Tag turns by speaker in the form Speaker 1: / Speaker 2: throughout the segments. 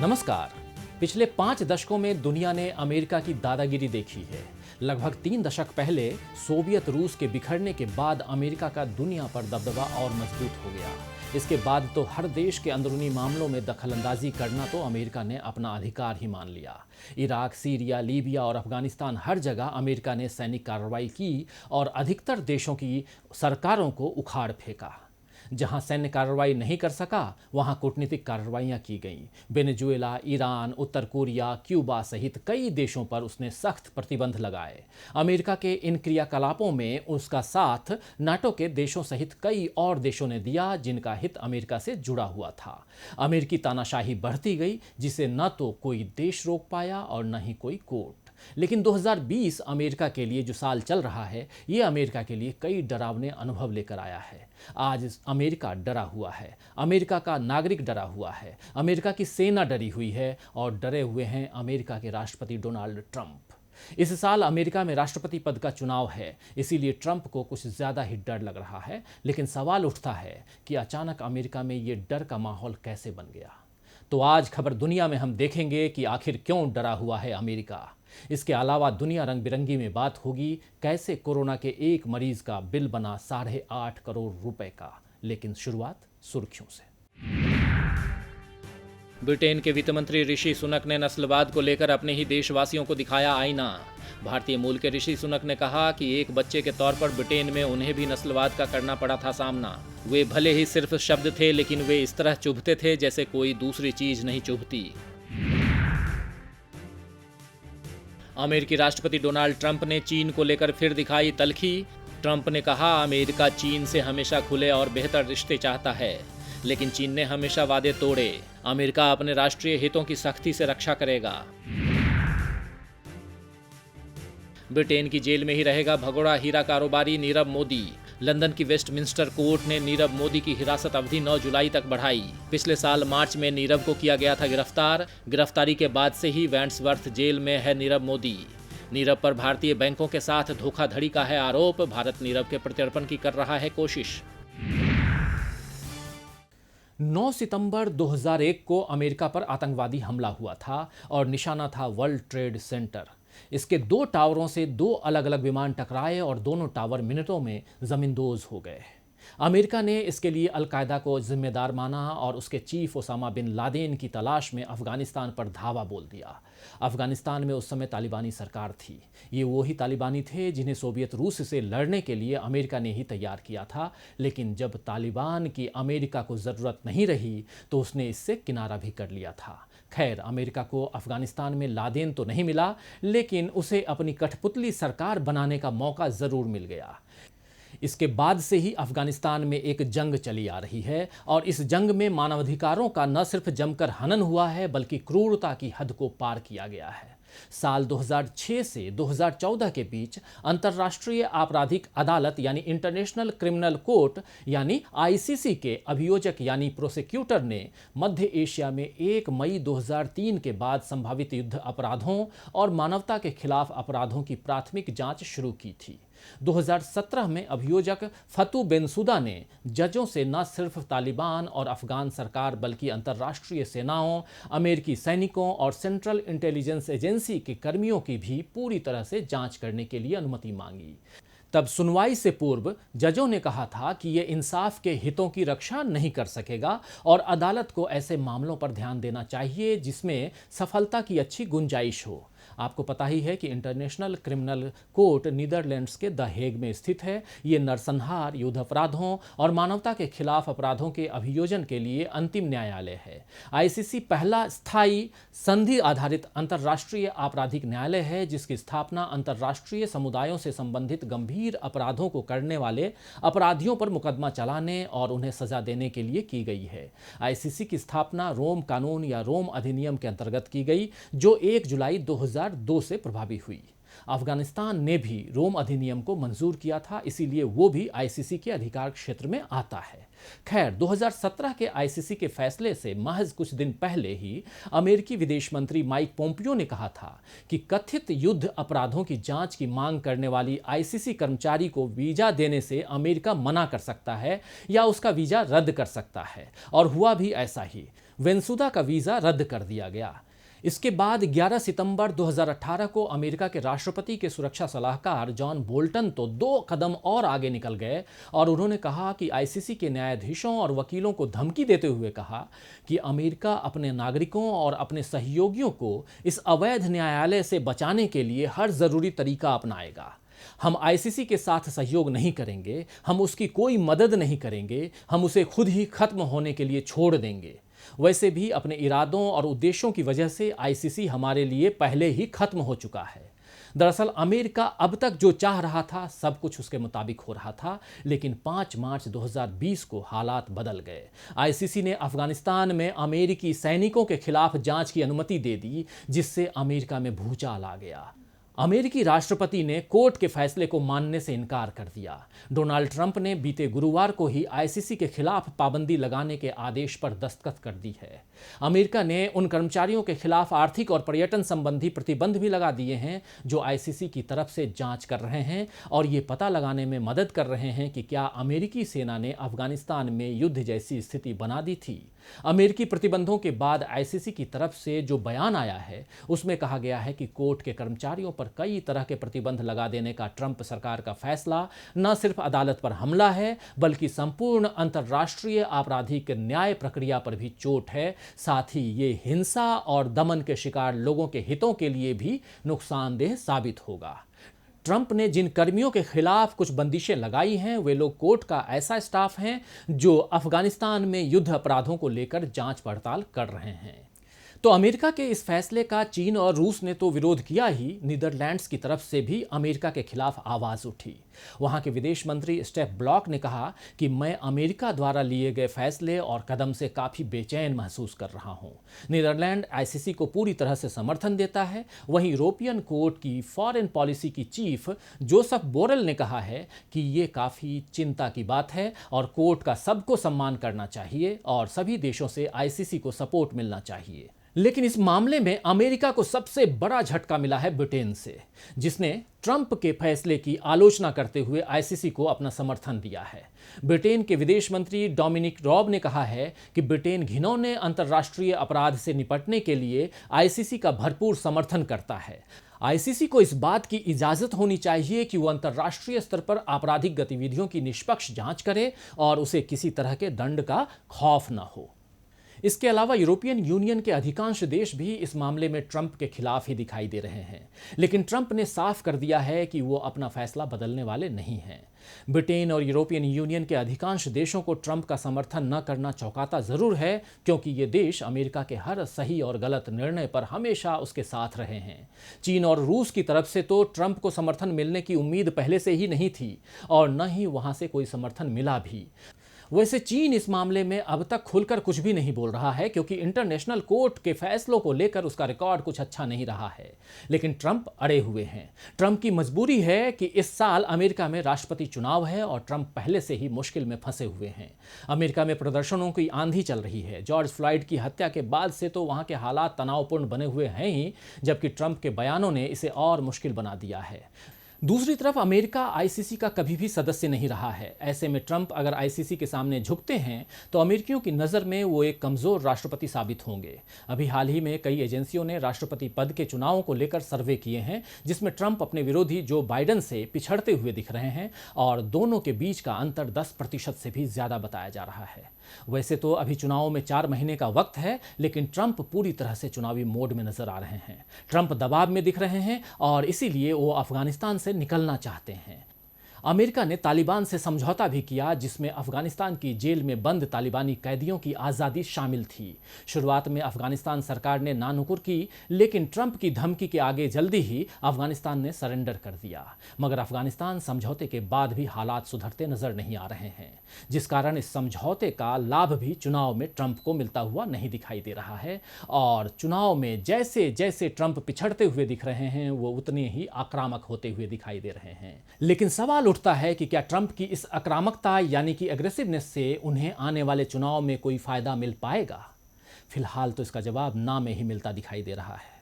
Speaker 1: नमस्कार। पिछले 5 दशकों में दुनिया ने अमेरिका की दादागिरी देखी है। लगभग 3 दशक पहले सोवियत रूस के बिखरने के बाद अमेरिका का दुनिया पर दबदबा और मजबूत हो गया। इसके बाद तो हर देश के अंदरूनी मामलों में दखलंदाजी करना तो अमेरिका ने अपना अधिकार ही मान लिया। इराक, सीरिया, लीबिया और अफगानिस्तान, हर जगह अमेरिका ने सैनिक कार्रवाई की और अधिकतर देशों की सरकारों को उखाड़ फेंका। जहां सैन्य कार्रवाई नहीं कर सका, वहां कूटनीतिक कार्रवाइयां की गईं। वेनेजुएला, ईरान, उत्तर कोरिया, क्यूबा सहित कई देशों पर उसने सख्त प्रतिबंध लगाए। अमेरिका के इन क्रियाकलापों में उसका साथ नाटो के देशों सहित कई और देशों ने दिया, जिनका हित अमेरिका से जुड़ा हुआ था। अमेरिकी तानाशाही बढ़ती गई, जिसे न तो कोई देश रोक पाया और न ही कोई कोर्ट। लेकिन 2020 अमेरिका के लिए जो साल चल रहा है, ये अमेरिका के लिए कई डरावने अनुभव लेकर आया है। आज अमेरिका डरा हुआ है, अमेरिका का नागरिक डरा हुआ है, अमेरिका की सेना डरी हुई है और डरे हुए हैं अमेरिका के राष्ट्रपति डोनाल्ड ट्रंप। इस साल अमेरिका में राष्ट्रपति पद का चुनाव है, इसीलिए ट्रंप को कुछ ज़्यादा ही डर लग रहा है। लेकिन सवाल उठता है कि अचानक अमेरिका में ये डर का माहौल कैसे बन गया। तो आज खबर दुनिया में हम देखेंगे कि आखिर क्यों डरा हुआ है अमेरिका। इसके अलावा दुनिया रंग बिरंगी में बात होगी कैसे कोरोना के एक मरीज का बिल बना 8.5 करोड़ रुपए का। लेकिन शुरुआत सुर्खियों से। ब्रिटेन के वित्त मंत्री ऋषि सुनक ने नस्लवाद को लेकर अपने ही देशवासियों को दिखाया आईना। भारतीय मूल के ऋषि सुनक ने कहा कि एक बच्चे के तौर पर ब्रिटेन में उन्हें भी नस्लवाद का करना पड़ा था सामना। वे भले ही सिर्फ शब्द थे, लेकिन वे इस तरह चुभते थे जैसे कोई दूसरी चीज नहीं चुभती। अमेरिकी राष्ट्रपति डोनाल्ड ट्रंप ने चीन को लेकर फिर दिखाई तल्खी। ट्रंप ने कहा, अमेरिका चीन से हमेशा खुले और बेहतर रिश्ते चाहता है, लेकिन चीन ने हमेशा वादे तोड़े। अमेरिका अपने राष्ट्रीय हितों की सख्ती से रक्षा करेगा। ब्रिटेन की जेल में ही रहेगा भगोड़ा हीरा कारोबारी नीरव मोदी। लंदन की वेस्टमिंस्टर कोर्ट ने नीरव मोदी की हिरासत अवधि 9 जुलाई तक बढ़ाई। पिछले साल मार्च में नीरव को किया गया था गिरफ्तार। गिरफ्तारी के बाद से ही वैंड्सवर्थ जेल में है नीरव मोदी। नीरव पर भारतीय बैंकों के साथ धोखाधड़ी का है आरोप। भारत नीरव के प्रत्यर्पण की कर रहा है कोशिश। 9 सितंबर 2001 को अमेरिका पर आतंकवादी हमला हुआ था और निशाना था वर्ल्ड ट्रेड सेंटर। इसके 2 टावरों से 2 अलग अलग विमान टकराए और दोनों टावर मिनटों में जमींदोज हो गए। अमेरिका ने इसके लिए अलकायदा को जिम्मेदार माना और उसके चीफ ओसामा बिन लादेन की तलाश में अफगानिस्तान पर धावा बोल दिया। अफगानिस्तान में उस समय तालिबानी सरकार थी। ये वही तालिबानी थे जिन्हें सोवियत रूस से लड़ने के लिए अमेरिका ने ही तैयार किया था। लेकिन जब तालिबान की अमेरिका को ज़रूरत नहीं रही तो उसने इससे किनारा भी कर लिया था। खैर, अमेरिका को अफगानिस्तान में लादेन तो नहीं मिला, लेकिन उसे अपनी कठपुतली सरकार बनाने का मौका ज़रूर मिल गया। इसके बाद से ही अफगानिस्तान में एक जंग चली आ रही है और इस जंग में मानवाधिकारों का न सिर्फ जमकर हनन हुआ है, बल्कि क्रूरता की हद को पार किया गया है। साल 2006 से 2014 के बीच अंतर्राष्ट्रीय आपराधिक अदालत यानी इंटरनेशनल क्रिमिनल कोर्ट यानी आईसीसी के अभियोजक यानी प्रोसिक्यूटर ने मध्य एशिया में 1 मई 2003 के बाद संभावित युद्ध अपराधों और मानवता के खिलाफ अपराधों की प्राथमिक जांच शुरू की थी। 2017 में अभियोजक फतू बेंसुदा ने जजों से न सिर्फ तालिबान और अफगान सरकार बल्कि अंतर्राष्ट्रीय सेनाओं, अमेरिकी सैनिकों और सेंट्रल इंटेलिजेंस एजेंसी के कर्मियों की भी पूरी तरह से जांच करने के लिए अनुमति मांगी। तब सुनवाई से पूर्व जजों ने कहा था कि ये इंसाफ के हितों की रक्षा नहीं कर सकेगा और अदालत को ऐसे मामलों पर ध्यान देना चाहिए जिसमें सफलता की अच्छी गुंजाइश हो। आपको पता ही है कि इंटरनेशनल क्रिमिनल कोर्ट नीदरलैंड्स के द हेग में स्थित है। ये नरसंहार, युद्ध अपराधों और मानवता के खिलाफ अपराधों के अभियोजन के लिए अंतिम न्यायालय है। आईसीसी पहला स्थायी संधि आधारित अंतर्राष्ट्रीय आपराधिक न्यायालय है जिसकी स्थापना अंतर्राष्ट्रीय समुदायों से संबंधित गंभीर अपराधों को करने वाले अपराधियों पर मुकदमा चलाने और उन्हें सजा देने के लिए की गई है। आईसीसी की स्थापना रोम कानून या रोम अधिनियम के अंतर्गत की गई, जो 1 जुलाई 2002 से प्रभावी हुई। अफगानिस्तान ने भी रोम अधिनियम को मंजूर किया था, इसीलिए वो भी आईसीसी के अधिकार क्षेत्र में आता है। खैर, 2017 के आईसीसी के फैसले से महज कुछ दिन पहले ही अमेरिकी विदेश मंत्री माइक पोम्पियो ने कहा था कि कथित युद्ध अपराधों की जांच की मांग करने वाली आईसीसी कर्मचारी को वीजा देने से अमेरिका मना कर सकता है या उसका वीजा रद्द कर सकता है, और हुआ भी ऐसा ही। वेंसुदा का वीजा रद्द कर दिया गया। इसके बाद 11 सितंबर 2018 को अमेरिका के राष्ट्रपति के सुरक्षा सलाहकार जॉन बोल्टन तो 2 कदम और आगे निकल गए और उन्होंने कहा कि आईसीसी के न्यायाधीशों और वकीलों को धमकी देते हुए कहा कि अमेरिका अपने नागरिकों और अपने सहयोगियों को इस अवैध न्यायालय से बचाने के लिए हर जरूरी तरीका अपनाएगा। हम आईसीसी के साथ सहयोग नहीं करेंगे, हम उसकी कोई मदद नहीं करेंगे, हम उसे खुद ही खत्म होने के लिए छोड़ देंगे। वैसे भी अपने इरादों और उद्देश्यों की वजह से आईसीसी हमारे लिए पहले ही खत्म हो चुका है। दरअसल अमेरिका अब तक जो चाह रहा था सब कुछ उसके मुताबिक हो रहा था, लेकिन 5 मार्च 2020 को हालात बदल गए। आईसीसी ने अफगानिस्तान में अमेरिकी सैनिकों के खिलाफ जांच की अनुमति दे दी, जिससे अमेरिका में भूचाल आ गया। अमेरिकी राष्ट्रपति ने कोर्ट के फैसले को मानने से इनकार कर दिया। डोनाल्ड ट्रंप ने बीते गुरुवार को ही आईसीसी के खिलाफ पाबंदी लगाने के आदेश पर दस्तखत कर दी है। अमेरिका ने उन कर्मचारियों के खिलाफ आर्थिक और पर्यटन संबंधी प्रतिबंध भी लगा दिए हैं जो आईसीसी की तरफ से जांच कर रहे हैं और ये पता लगाने में मदद कर रहे हैं कि क्या अमेरिकी सेना ने अफगानिस्तान में युद्ध जैसी स्थिति बना दी थी। अमेरिकी प्रतिबंधों के बाद आईसीसी की तरफ से जो बयान आया है उसमें कहा गया है कि कोर्ट के कर्मचारियों पर कई तरह के प्रतिबंध लगा देने का ट्रंप सरकार का फैसला न सिर्फ अदालत पर हमला है बल्कि संपूर्ण अंतर्राष्ट्रीय आपराधिक न्याय प्रक्रिया पर भी चोट है। साथ ही ये हिंसा और दमन के शिकार लोगों के हितों के लिए भी नुकसानदेह साबित होगा। ट्रंप ने जिन कर्मियों के खिलाफ कुछ बंदिशें लगाई हैं वे लोग कोर्ट का ऐसा स्टाफ हैं जो अफगानिस्तान में युद्ध अपराधों को लेकर जांच पड़ताल कर रहे हैं। तो अमेरिका के इस फैसले का चीन और रूस ने तो विरोध किया ही, नीदरलैंड्स की तरफ से भी अमेरिका के खिलाफ आवाज उठी। वहां के विदेश मंत्री स्टेफ ब्लॉक ने कहा कि मैं अमेरिका द्वारा लिए गए फैसले और कदम से काफी बेचैन महसूस कर रहा हूं। नीदरलैंड आईसीसी को पूरी तरह से समर्थन देता है। वहीं यूरोपियन कोर्ट की फॉरेन पॉलिसी की चीफ जोसेफ बोरेल ने कहा है कि ये काफी चिंता की बात है और कोर्ट का सबको सम्मान करना चाहिए और सभी देशों से आईसीसी को सपोर्ट मिलना चाहिए। लेकिन इस मामले में अमेरिका को सबसे बड़ा झटका मिला है ब्रिटेन से, जिसने ट्रंप के फैसले की आलोचना करते हुए आईसीसी को अपना समर्थन दिया है। ब्रिटेन के विदेश मंत्री डोमिनिक रॉब ने कहा है कि ब्रिटेन घिनौने अंतर्राष्ट्रीय अपराध से निपटने के लिए आईसीसी का भरपूर समर्थन करता है। आईसीसी को इस बात की इजाजत होनी चाहिए कि वो अंतर्राष्ट्रीय स्तर पर आपराधिक गतिविधियों की निष्पक्ष जांच करे और उसे किसी तरह के दंड का खौफ न हो। इसके अलावा यूरोपियन यूनियन के अधिकांश देश भी इस मामले में ट्रंप के खिलाफ ही दिखाई दे रहे हैं, लेकिन ट्रंप ने साफ कर दिया है कि वो अपना फैसला बदलने वाले नहीं हैं। ब्रिटेन और यूरोपियन यूनियन के अधिकांश देशों को ट्रंप का समर्थन न करना चौंकाता जरूर है, क्योंकि ये देश अमेरिका के हर सही और गलत निर्णय पर हमेशा उसके साथ रहे हैं। चीन और रूस की तरफ से तो ट्रंप को समर्थन मिलने की उम्मीद पहले से ही नहीं थी और न ही वहां से कोई समर्थन मिला भी। वैसे चीन इस मामले में अब तक खुलकर कुछ भी नहीं बोल रहा है, क्योंकि इंटरनेशनल कोर्ट के फैसलों को लेकर उसका रिकॉर्ड कुछ अच्छा नहीं रहा है। लेकिन ट्रंप अड़े हुए हैं। ट्रंप की मजबूरी है कि इस साल अमेरिका में राष्ट्रपति चुनाव है और ट्रंप पहले से ही मुश्किल में फंसे हुए हैं। अमेरिका में प्रदर्शनों की आंधी चल रही है। जॉर्ज फ्लॉयड की हत्या के बाद से तो वहां के हालात तनावपूर्ण बने हुए हैं ही, जबकि ट्रंप के बयानों ने इसे और मुश्किल बना दिया है। दूसरी तरफ अमेरिका आईसीसी का कभी भी सदस्य नहीं रहा है। ऐसे में ट्रंप अगर आईसीसी के सामने झुकते हैं तो अमेरिकियों की नज़र में वो एक कमज़ोर राष्ट्रपति साबित होंगे। अभी हाल ही में कई एजेंसियों ने राष्ट्रपति पद के चुनावों को लेकर सर्वे किए हैं, जिसमें ट्रंप अपने विरोधी जो बाइडेन से पिछड़ते हुए दिख रहे हैं और दोनों के बीच का अंतर 10% से भी ज़्यादा बताया जा रहा है। वैसे तो अभी चुनावों में 4 महीने का वक्त है, लेकिन ट्रंप पूरी तरह से चुनावी मोड में नजर आ रहे हैं। ट्रंप दबाव में दिख रहे हैं और इसीलिए वो अफगानिस्तान से निकलना चाहते हैं। अमेरिका ने तालिबान से समझौता भी किया, जिसमें अफगानिस्तान की जेल में बंद तालिबानी कैदियों की आज़ादी शामिल थी। शुरुआत में अफगानिस्तान सरकार ने नानुकुर की, लेकिन ट्रंप की धमकी के आगे जल्दी ही अफगानिस्तान ने सरेंडर कर दिया। मगर अफगानिस्तान समझौते के बाद भी हालात सुधरते नजर नहीं आ रहे हैं, जिस कारण इस समझौते का लाभ भी चुनाव में ट्रंप को मिलता हुआ नहीं दिखाई दे रहा है। और चुनाव में जैसे जैसे ट्रंप पिछड़ते हुए दिख रहे हैं, वो उतने ही आक्रामक होते हुए दिखाई दे रहे हैं। लेकिन सवाल उठता है कि क्या ट्रंप की इस आक्रामकता यानी कि एग्रेसिवनेस से उन्हें आने वाले चुनाव में कोई फायदा मिल पाएगा? फिलहाल तो इसका जवाब ना में ही मिलता दिखाई दे रहा है।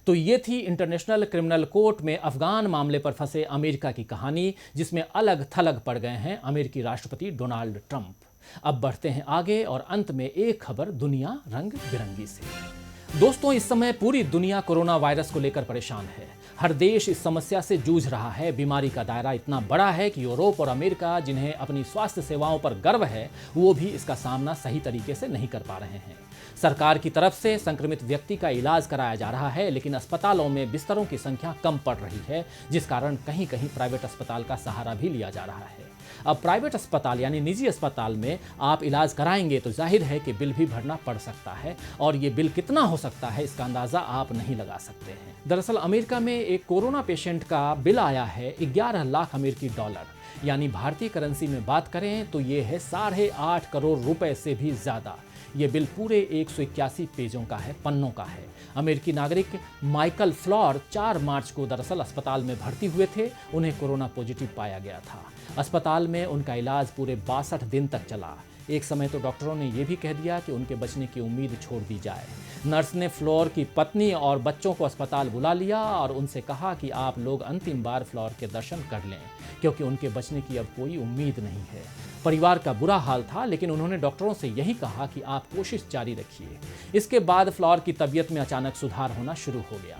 Speaker 1: तो ये थी इंटरनेशनल क्रिमिनल कोर्ट में अफगान मामले पर फंसे अमेरिका की कहानी, जिसमें अलग थलग पड़ गए हैं अमेरिकी राष्ट्रपति डोनाल्ड ट्रंप। अब बढ़ते हैं आगे और अंत में एक खबर दुनिया रंग बिरंगी से। दोस्तों, इस समय पूरी दुनिया कोरोना वायरस को लेकर परेशान है। हर देश इस समस्या से जूझ रहा है। बीमारी का दायरा इतना बड़ा है कि यूरोप और अमेरिका, जिन्हें अपनी स्वास्थ्य सेवाओं पर गर्व है, वो भी इसका सामना सही तरीके से नहीं कर पा रहे हैं। सरकार की तरफ से संक्रमित व्यक्ति का इलाज कराया जा रहा है, लेकिन अस्पतालों में बिस्तरों की संख्या कम पड़ रही है, जिस कारण कहीं कहीं प्राइवेट अस्पताल का सहारा भी लिया जा रहा है। अब प्राइवेट अस्पताल यानी निजी अस्पताल में आप इलाज कराएंगे तो जाहिर है कि बिल भी भरना पड़ सकता है, और ये बिल कितना हो सकता है इसका अंदाजा आप नहीं लगा सकते हैं। दरअसल अमेरिका में एक कोरोना पेशेंट का बिल आया है 11 लाख अमेरिकी डॉलर, यानी भारतीय करेंसी में बात करें तो ये है 8.5 करोड़ रुपए से भी ज्यादा। ये बिल पूरे 181 पेजों का है, पन्नों का है। अमेरिकी नागरिक माइकल फ्लॉर 4 मार्च को दरअसल अस्पताल में भर्ती हुए थे। उन्हें कोरोना पॉजिटिव पाया गया था। अस्पताल में उनका इलाज पूरे 62 दिन तक चला। एक समय तो डॉक्टरों ने यह भी कह दिया कि उनके बचने की उम्मीद छोड़ दी जाए। नर्स ने फ्लोर की पत्नी और बच्चों को अस्पताल बुला लिया और उनसे कहा कि आप लोग अंतिम बार फ्लोर के दर्शन कर लें, क्योंकि उनके बचने की अब कोई उम्मीद नहीं है। परिवार का बुरा हाल था, लेकिन उन्होंने डॉक्टरों से यही कहा कि आप कोशिश जारी रखिए। इसके बाद फ्लोर की तबीयत में अचानक सुधार होना शुरू हो गया।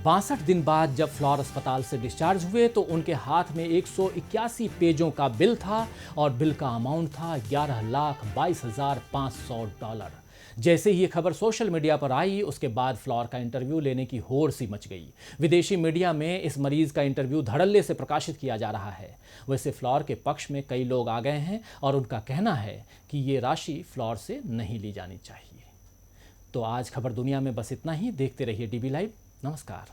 Speaker 1: 62 दिन बाद जब फ्लोर अस्पताल से डिस्चार्ज हुए तो उनके हाथ में 181 पेजों का बिल था, और बिल का अमाउंट था 11,22,500 डॉलर। जैसे ही ये खबर सोशल मीडिया पर आई, उसके बाद फ्लॉर का इंटरव्यू लेने की होड़ सी मच गई। विदेशी मीडिया में इस मरीज का इंटरव्यू धड़ल्ले से प्रकाशित किया जा रहा है। वैसे फ्लॉर के पक्ष में कई लोग आ गए हैं और उनका कहना है कि ये राशि फ्लॉर से नहीं ली जानी चाहिए। तो आज खबर दुनिया में बस इतना ही। देखते रहिए DB लाइव। नमस्कार।